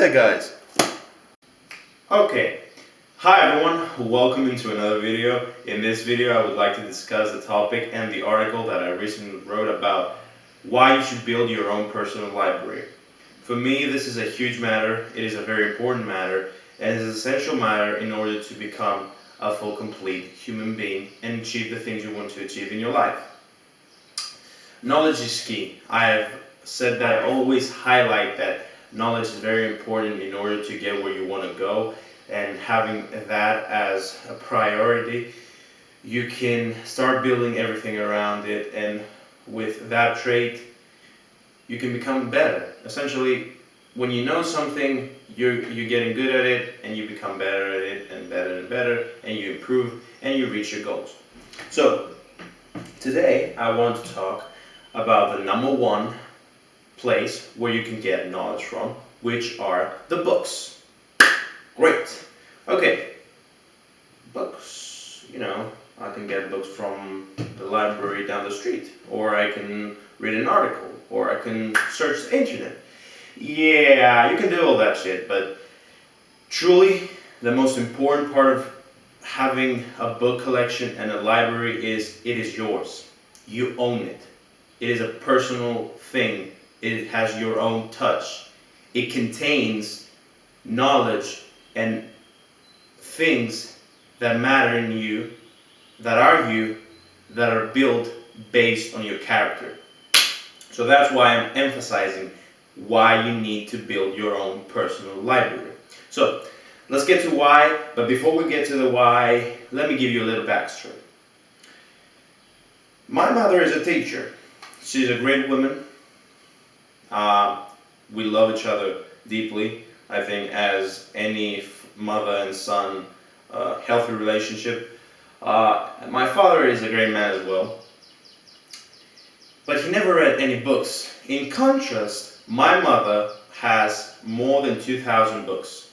there, guys. Okay, hi everyone, welcome into another video. In this video I would like to discuss the topic and the article that I recently wrote about why you should build your own personal library. For me, this is a huge matter, it is a very important matter, and it is an essential matter in order to become a full, complete human being and achieve the things you want to achieve in your life. Knowledge is key. I have said that I always highlight that knowledge is very important in order to get where you want to go, and having that as a priority, you can start building everything around it, and with that trait, you can become better. Essentially, when you know something, you're getting good at it, and you become better at it, and better and better, and you improve, and you reach your goals. So, today I want to talk about the number one place where you can get knowledge from, which are the books. Great. Okay. Books, I can get books from the library down the street, or I can read an article, or I can search the internet. Yeah, you can do all that shit, but truly, the most important part of having a book collection and a library is it is yours. You own it. It is a personal thing. It has your own touch. It contains knowledge and things that matter in you, that are built based on your character. So that's why I'm emphasizing why you need to build your own personal library. So let's get to why, but before we get to the why, let me give you a little backstory. My mother is a teacher. She's a great woman. We love each other deeply. I think as any mother and son healthy relationship. My father is a great man as well, but he never read any books. In contrast, my mother has more than 2,000 books.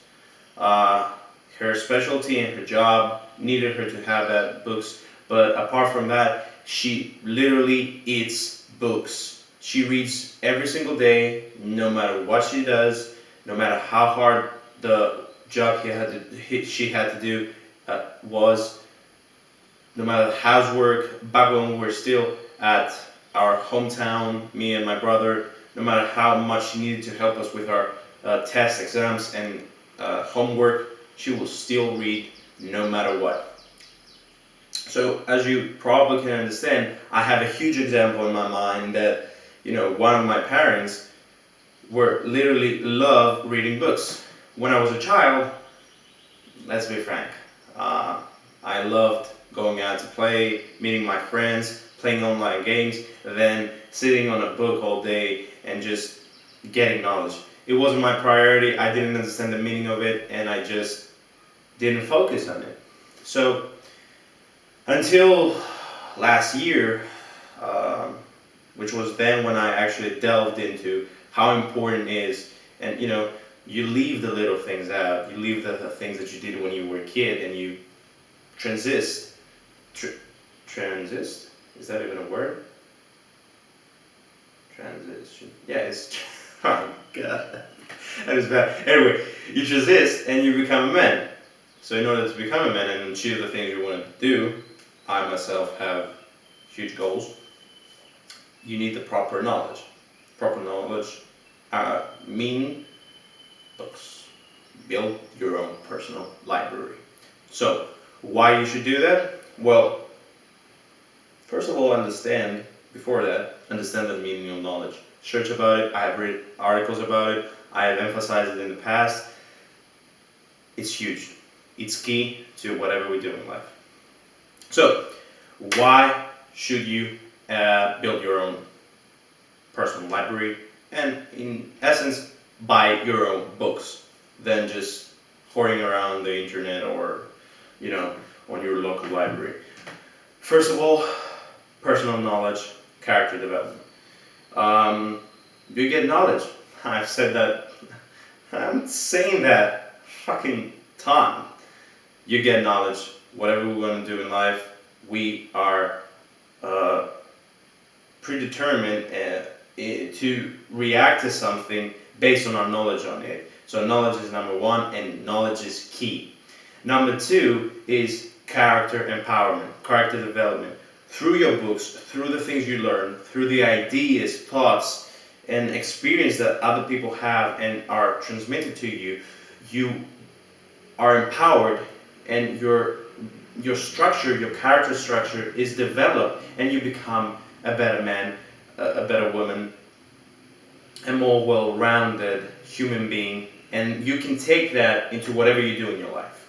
Her specialty and her job needed her to have that books, but apart from that, she literally eats books. She reads every single day, no matter what she does, no matter how hard the job she had to do was, no matter housework, back when we were still at our hometown, me and my brother, no matter how much she needed to help us with our tests, exams, and homework, she will still read no matter what. So as you probably can understand, I have a huge example in my mind that, one of my parents were literally love reading books. When I was a child, let's be frank, I loved going out to play, meeting my friends, playing online games, then sitting on a book all day and just getting knowledge. It wasn't my priority, I didn't understand the meaning of it, and I just didn't focus on it. So, until last year, which was then when I actually delved into how important it is, and you leave the little things out, you leave the things that you did when you were a kid, and you transist. Transist? Is that even a word? Transition. Yeah, it's. Oh god. That is bad. Anyway, you transist and you become a man. So in order to become a man and achieve the things you want to do, I myself have huge goals. You need the proper knowledge. Proper knowledge mean books. Build your own personal library. So, why you should do that? Well, first of all, understand the meaning of knowledge. Search about it, I have read articles about it, I have emphasized it in the past. It's huge. It's key to whatever we do in life. So, why should you build your own personal library, and in essence, buy your own books, than just hoarding around the internet or, on your local library? First of all, personal knowledge, character development. You get knowledge. I've said that. I'm saying that fucking time. You get knowledge. Whatever we want to do in life, we are predetermined to react to something based on our knowledge on it. So knowledge is number one, and knowledge is key. Number two is character empowerment, character development. Through your books, through the things you learn, through the ideas, thoughts, and experience that other people have and are transmitted to you, you are empowered, and your structure, your character structure is developed, and you become a better man, a better woman, a more well-rounded human being, and you can take that into whatever you do in your life.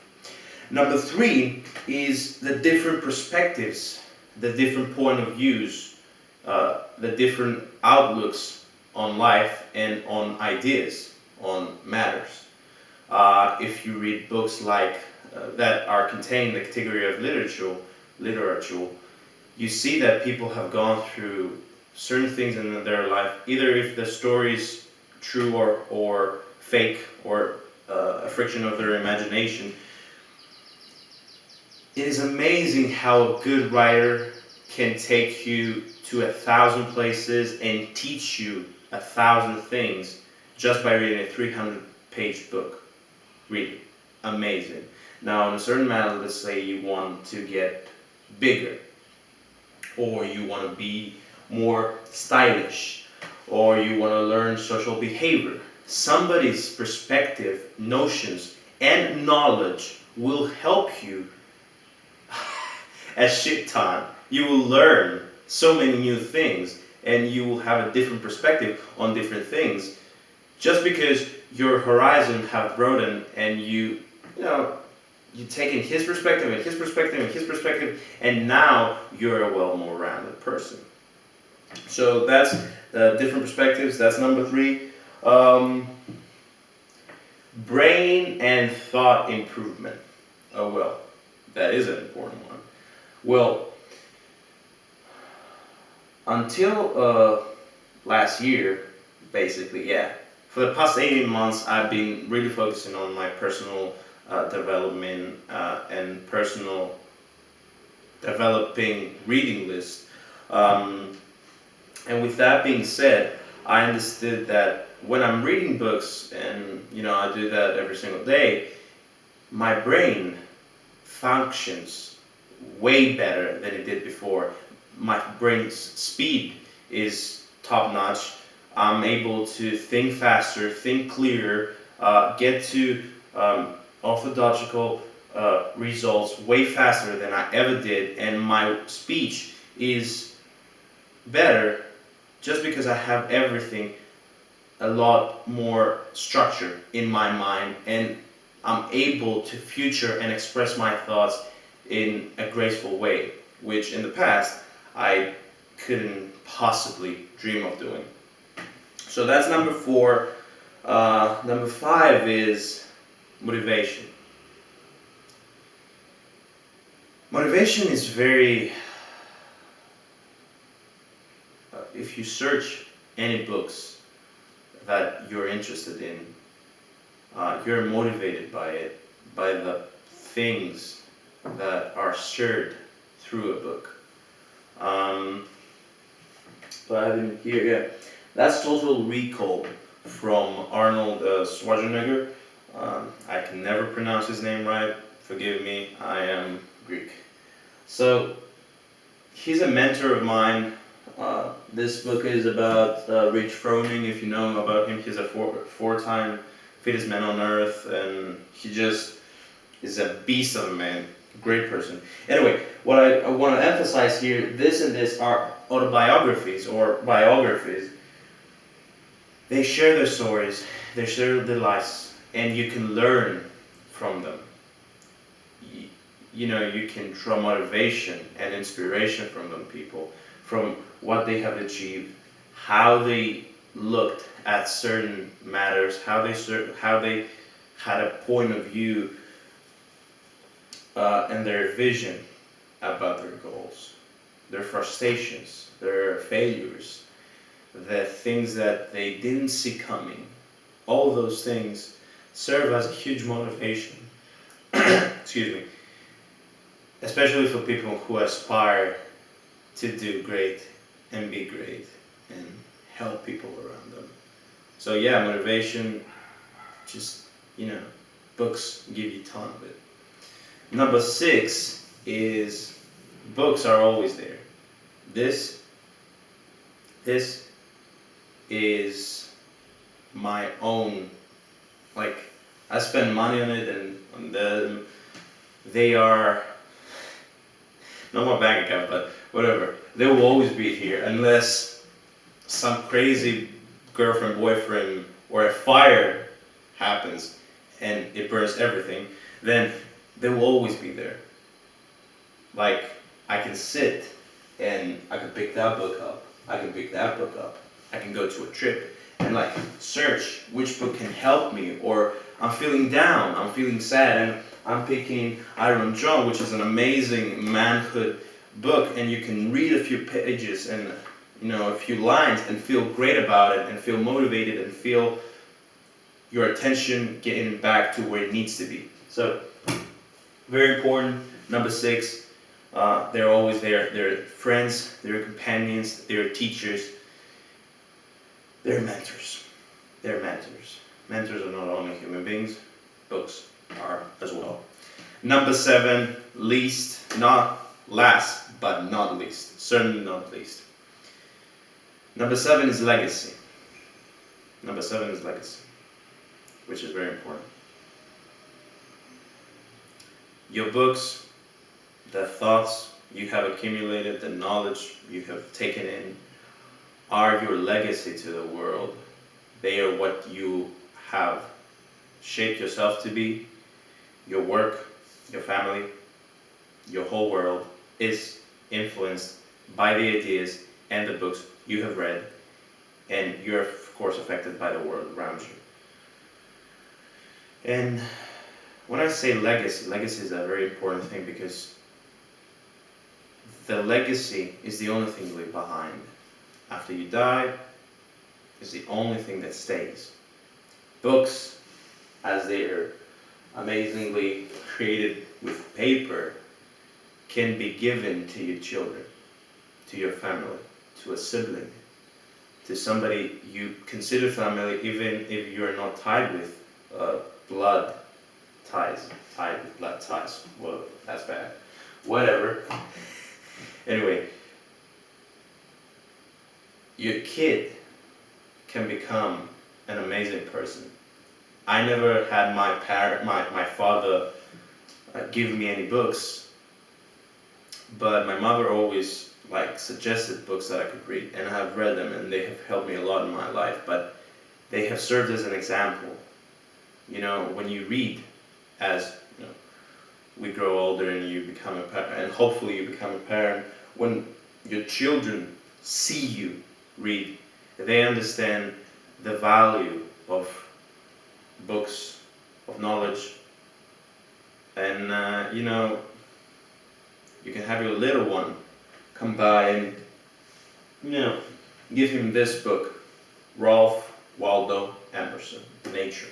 Number three is the different perspectives, the different point of views, the different outlooks on life and on ideas, on matters. If you read books like that are contained in the category of literature, you see that people have gone through certain things in their life, either if the story is true or fake or a friction of their imagination. It is amazing how a good writer can take you to 1,000 places and teach you 1,000 things just by reading a 300-page book. Really amazing. Now, in a certain matter, let's say you want to get bigger, or you want to be more stylish, or you want to learn social behavior. Somebody's perspective, notions, and knowledge will help you a shit ton. You will learn so many new things, and you will have a different perspective on different things, just because your horizon have broadened, and you've taken his perspective and his perspective and his perspective, and now you're a more rounded person. So that's different perspectives. That's number three. Brain and thought improvement. Oh well, that is an important one. Well, until last year, basically, yeah. For the past 18 months, I've been really focusing on my personal development and personal developing reading list. And with that being said, I understood that when I'm reading books, and I do that every single day, my brain functions way better than it did before. My brain's speed is top notch. I'm able to think faster, think clearer, get to orthodoxical results way faster than I ever did, and my speech is better just because I have everything a lot more structure in my mind, and I'm able to future and express my thoughts in a graceful way, which in the past I couldn't possibly dream of doing. So that's number four. Number five is motivation. Motivation is very, if you search any books that you're interested in, you're motivated by it, by the things that are shared through a book. So I have it here, yeah. That's Total Recall from Arnold Schwarzenegger. I can never pronounce his name right. Forgive me, I am Greek. So he's a mentor of mine. This book is about Rich Froning. If you know about him, he's a four-time fittest man on earth, and he just is a beast of a man. Great person. Anyway, what I want to emphasize here, this and this are autobiographies or biographies. They share their stories, they share their lives, and you can learn from them. You can draw motivation and inspiration from them people, from what they have achieved, how they looked at certain matters, how they had a point of view and their vision about their goals, their frustrations, their failures, the things that they didn't see coming. All those things serve as a huge motivation. Excuse me. Especially for people who aspire to do great and be great and help people around them. So yeah, motivation just, books give you a ton of it. Number 6 is books are always there. This this is my own, like, I spend money on it, and on them. They are not my bank account, but whatever. They will always be here unless some crazy girlfriend, boyfriend, or a fire happens and it burns everything. Then they will always be there. Like, I can sit and I can pick that book up. I can pick that book up. I can go to a trip and like search which book can help me, or I'm feeling down, I'm feeling sad, and I'm picking Iron John, which is an amazing manhood book, and you can read a few pages and a few lines and feel great about it and feel motivated and feel your attention getting back to where it needs to be. So, very important. Number 6, they're always there. They're friends, they're companions, they're teachers, they're mentors. They're mentors. Mentors are not only human beings, books are as well. Number 7, not last, but not least. Certainly not least. Number 7 is legacy. Number 7 is legacy, which is very important. Your books, the thoughts you have accumulated, the knowledge you have taken in, are your legacy to the world. They are what you have shaped yourself to be. Your work, your family, your whole world is influenced by the ideas and the books you have read, and you're of course affected by the world around you. And when I say legacy is a very important thing, because the legacy is the only thing you leave behind. After you die, is the only thing that stays. Books, as they are amazingly created with paper, can be given to your children, to your family, to a sibling, to somebody you consider family, even if you're not tied with blood ties. Tied with blood ties. Well, that's bad. Whatever. Anyway, your kid can become an amazing person. I never had my father give me any books, but my mother always suggested books that I could read, and I have read them, and they have helped me a lot in my life. But they have served as an example. When you read, as we grow older and you become a parent, and hopefully you become a parent, when your children see you read, they understand the value of books, of knowledge, and you can have your little one come by and give him this book, Ralph Waldo Emerson, Nature,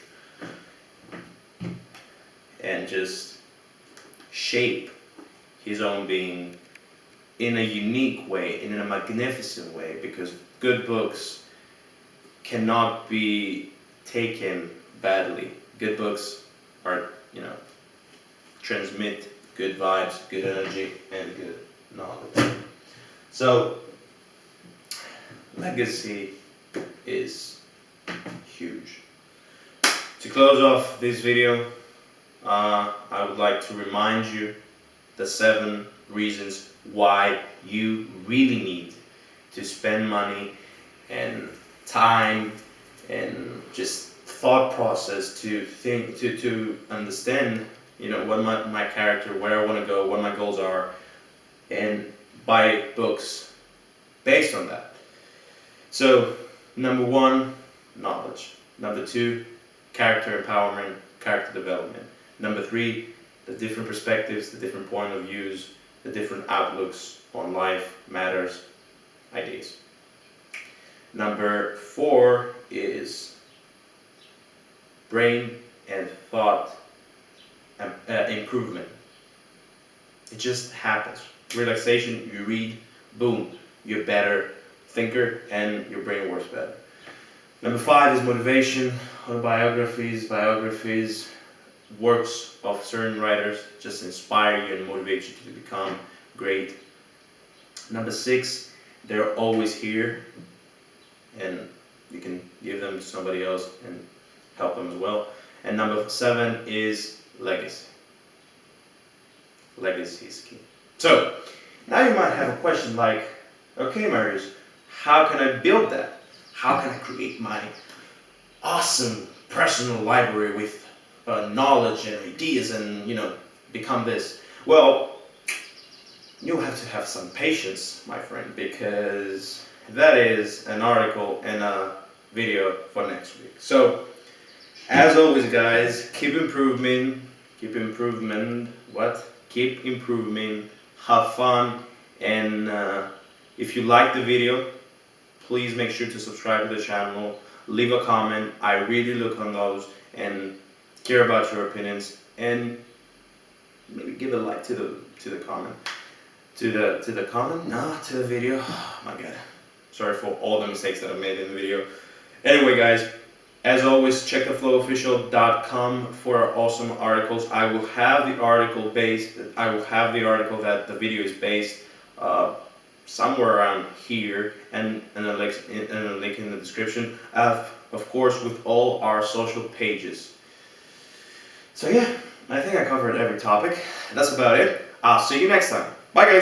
and just shape his own being in a unique way, in a magnificent way, because good books cannot be taken badly. Good books are, transmit good vibes, good energy, and good knowledge. So, legacy is huge. To close off this video, I would like to remind you the 7 reasons why you really need to spend money and time and just thought process to think, to understand, what my character, where I want to go, what my goals are, and buy books based on that. So, number 1, knowledge. Number 2, character empowerment, character development. Number 3, the different perspectives, the different point of views, the different outlooks on life, matters, ideas. Number 4 is brain and thought improvement. It just happens. Relaxation, you read, boom, you're a better thinker and your brain works better. Number 5 is motivation, autobiographies, biographies, works of certain writers just inspire you and motivate you to become great. Number 6, they're always here, and you can give them to somebody else and help them as well. And number 7 is legacy. Legacy is key. So, now you might have a question like, okay, Marius, how can I build that? How can I create my awesome personal library with knowledge and ideas and, become this? Well, you have to have some patience, my friend, because that is an article and a video for next week. So, as always, guys, keep improving, keep improving, have fun, and if you like the video, please make sure to subscribe to the channel, leave a comment. I really look on those and care about your opinions, and maybe give a like to the comment. To the video. Oh my god. Sorry for all the mistakes that I made in the video. Anyway, guys, as always, check theflowofficial.com for awesome articles. I will have the article that the video is based somewhere around here, and a link in the description. Of course, with all our social pages. So yeah, I think I covered every topic. That's about it. I'll see you next time. Bye, guys.